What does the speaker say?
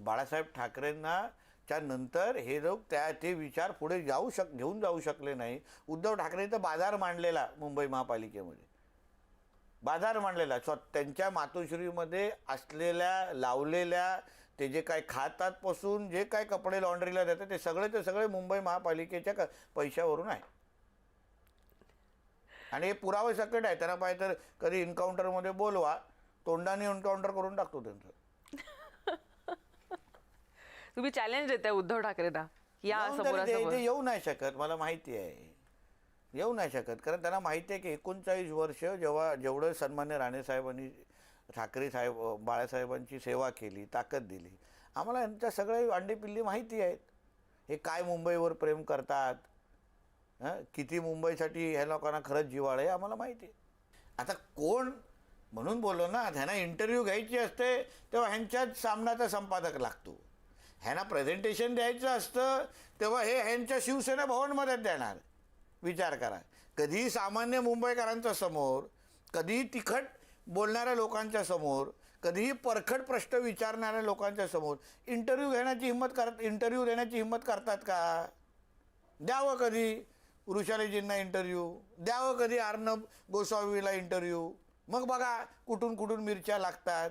बाळासाहेब ठाकरेंना च्या नंतर हे लोक ते विचार पुढे घेऊन जाऊ शकले नाही. उद्धव ठाकरे तर बाजार मांडलेला मुंबई महापालिकेमध्ये, बाजार मांडलेला. त्यांच्या मातोश्रीमध्ये असलेल्या लावलेल्या ते जे काय खातात पासून जे काय कपडे लॉन्ड्रीला देतात ते सगळे मुंबई महापालिकेच्या पैशावरून आहे. आणि हे पुरावे सकट आहे. त्यांना पाहिजे तर कधी एन्काउंटरमध्ये बोलवा, तोंडाने एन्काउंटर करून टाकतो त्यांचं. तुम्ही चॅलेंज देताय उद्धव ठाकरेंना या समोरासमोर? ते येऊ नाही शकत, मला माहिती आहे, येऊ नाही शकत. कारण त्यांना माहिती आहे की 39 वर्ष जेवढं सन्मान्य राणेसाहेबांनी ठाकरे साहेब बाळासाहेबांची सेवा केली, ताकद दिली, आम्हाला यांच्या सगळे अंडीपिल्ली माहिती आहेत. हे काय मुंबईवर प्रेम करतात, किती मुंबईसाठी ह्या लोकांना खरंच जिव्हाळ आहे आम्हाला माहिती आहे. आता कोण म्हणून बोललो ना, ह्यांना इंटरव्ह्यू घ्यायची असते तेव्हा ह्यांच्याच सामनाचा संपादक लागतो. ह्यांना प्रेझेंटेशन द्यायचं असतं तेव्हा हे ह्यांच्या शिवसेना भवनमध्ये देणार. विचार करा, कधी सामान्य मुंबईकरांच्या समोर, कधी तिखट बोलणाऱ्या लोकांच्या समोर, कधीही परखड प्रश्न विचारणाऱ्या लोकांच्या समोर इंटरव्ह्यू देण्याची हिंमत करतात का? द्यावं कधी वृषालीजींना इंटरव्ह्यू, द्यावं कधी अर्णब गोस्वामीला इंटरव्ह्यू, मग बघा कुठून मिरच्या लागतात.